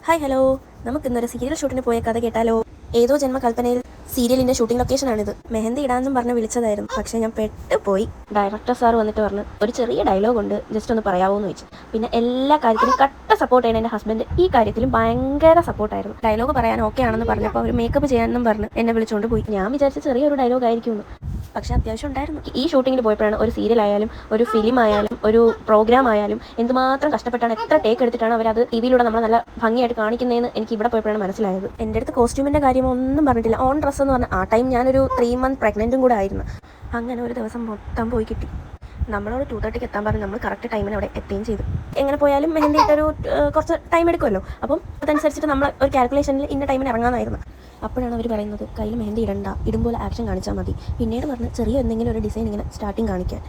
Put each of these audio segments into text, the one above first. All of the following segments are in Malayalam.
ഹായ് ഹലോ, നമുക്കിന്നൊരു സീരിയൽ ഷൂട്ടിന് പോയ കഥ കേട്ടാലോ? ഏതോ ജന്മകൽപ്പനയിൽ സീരിയലിന്റെ ഷൂട്ടിംഗ് ലൊക്കേഷനാണിത്. മെഹന്തി ഇടാന്നും പറഞ്ഞ് വിളിച്ചതായിരുന്നു, പക്ഷെ ഞാൻ പെട്ടുപോയി. ഡയറക്ടർ സാർ വന്നിട്ട് പറഞ്ഞു, ഒരു ചെറിയ ഡയലോഗ് ഉണ്ട്, ജസ്റ്റ് ഒന്ന് പറയാമോ എന്ന് ചോദിച്ചു. പിന്നെ എല്ലാ കാര്യത്തിലും കട്ട സപ്പോർട്ട് ചെയ്യണം. എൻ്റെ ഹസ്ബൻഡ് ഈ കാര്യത്തിലും ഭയങ്കര സപ്പോർട്ടായിരുന്നു. ഡയലോഗ് പറയാൻ ഓക്കെ ആണെന്ന് പറഞ്ഞപ്പോൾ അവർ മേക്കപ്പ് ചെയ്യാനെന്നും പറഞ്ഞ് എന്നെ വിളിച്ചുകൊണ്ട് പോയി. ഞാൻ വിചാരിച്ച ചെറിയൊരു ഡയലോഗ് ആയിരിക്കുമെന്ന്, പക്ഷെ അത്യാവശ്യം ഉണ്ടായിരുന്നു. ഈ ഷൂട്ടിങ്ങിന് പോയപ്പോഴാണ് ഒരു സീരിയൽ ആയാലും ഒരു ഫിലിം ആയാലും ഒരു പ്രോഗ്രാം ആയാലും എന്തുമാത്രം കഷ്ടപ്പെട്ടാണ്, എത്ര ടേക്ക് എടുത്തിട്ടാണ് അവരത് ടി വിയിലൂടെ നമ്മൾ നല്ല ഭംഗിയായിട്ട് കാണിക്കുന്നതെന്ന് എനിക്ക് ഇവിടെ പോയപ്പോഴാണ് മനസ്സിലായത്. എൻ്റെ അടുത്ത് കോസ്റ്റ്യൂമിൻ്റെ കാര്യം ഒന്നും പറഞ്ഞിട്ടില്ല. ഓൺ ഡ്രസ്സ് എന്ന് പറഞ്ഞാൽ ആ ടൈം ഞാനൊരു 3 month പ്രഗ്നൻറ്റും കൂടെ ആയിരുന്നു. അങ്ങനെ ഒരു ദിവസം മൊത്തം പോയി കിട്ടി. നമ്മളോട് 2:30 എത്താൻ പറഞ്ഞ് നമ്മൾ കറക്റ്റ് ടൈമിന് അവിടെ എത്തുകയും ചെയ്തു. എങ്ങനെ പോയാലും മെഹന്തി ഇട്ടൊരു കുറച്ച് ടൈം എടുക്കുമല്ലോ. അപ്പം അതനുസരിച്ചിട്ട് നമ്മൾ ഒരു കാൽക്കുലേഷനിൽ ഇന്ന ടൈമിന് ഇറങ്ങാമായിരുന്നു. അപ്പോഴാണ് അവർ പറയുന്നത്, കയ്യിൽ മെഹന്തി ഇടണ്ട, ഇടുമ്പോൾ ആക്ഷൻ കാണിച്ചാൽ മതി. പിന്നീട് പറഞ്ഞ് ചെറിയ എന്തെങ്കിലും ഒരു ഡിസൈൻ ഇങ്ങനെ സ്റ്റാർട്ടിങ് കാണിക്കാൻ.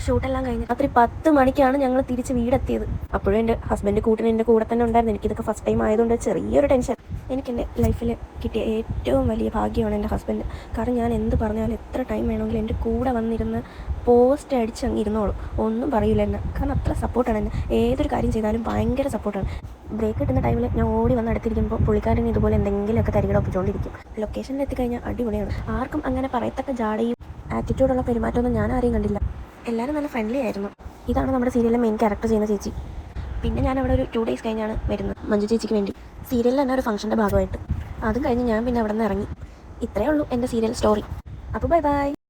ഷൂട്ടെല്ലാം കഴിഞ്ഞ് രാത്രി 10 മണിക്കാണ് ഞങ്ങൾ തിരിച്ച് വീടെത്തിയത്. അപ്പോഴും എൻ്റെ ഹസ്ബൻഡ് കൂട്ടിന് എൻ്റെ കൂടെ തന്നെ ഉണ്ടായിരുന്നു. എനിക്കിതൊക്കെ ഫസ്റ്റ് ടൈം ആയതുകൊണ്ട് ചെറിയൊരു ടെൻഷൻ. എനിക്കെൻ്റെ ലൈഫിൽ കിട്ടിയ ഏറ്റവും വലിയ ഭാഗ്യമാണ് എൻ്റെ ഹസ്ബൻഡ്. കാരണം ഞാൻ എന്ത് പറഞ്ഞാലും എത്ര ടൈം വേണമെങ്കിലും എൻ്റെ കൂടെ വന്നിരുന്ന് പോസ്റ്റ് അടിച്ച് അങ്ങ് ഇരുന്നോളും, ഒന്നും പറയില്ല എന്നെ. കാരണം അത്ര സപ്പോർട്ടാണ് എന്നെ. ഏതൊരു കാര്യം ചെയ്താലും ഭയങ്കര സപ്പോർട്ടാണ്. ബ്രേക്ക് കിട്ടുന്ന ടൈമിൽ ഞാൻ ഓടി വന്ന് അടുത്തിരിക്കുമ്പോൾ പുള്ളിക്കാരൻ ഇതുപോലെ എന്തെങ്കിലുമൊക്കെ തരികട ഒപ്പിച്ചുകൊണ്ടിരിക്കും. ലൊക്കേഷനിൽ എത്തിക്കഴിഞ്ഞാൽ അടിപൊളിയാണ്. ആർക്കും അങ്ങനെ പറയത്തക്ക ജാടയും ആറ്റിറ്റ്യൂഡുള്ള പെരുമാറ്റമൊന്നും ഞാൻ ആരെയും കണ്ടില്ല. എല്ലാവരും നല്ല ഫ്രണ്ട്ലി ആയിരുന്നു. ഇതാണ് നമ്മുടെ സീരിയലിലെ മെയിൻ ക്യാരക്ടർ ചെയ്യുന്ന ചേച്ചി. പിന്നെ ഞാൻ അവിടെ ഒരു 2 days കഴിഞ്ഞാണ് വരുന്നത് മഞ്ജു ചേച്ചിക്ക് വേണ്ടി, സീരിയലിൽ തന്നെ ഒരു ഫംഗ്ഷൻ്റെ ഭാഗമായിട്ട്. അതും കഴിഞ്ഞ് ഞാൻ പിന്നെ അവിടെ നിന്ന് ഇറങ്ങി. ഇത്രയേ ഉള്ളൂ എൻ്റെ സീരിയൽ സ്റ്റോറി. അപ്പോൾ ബൈ ബൈ.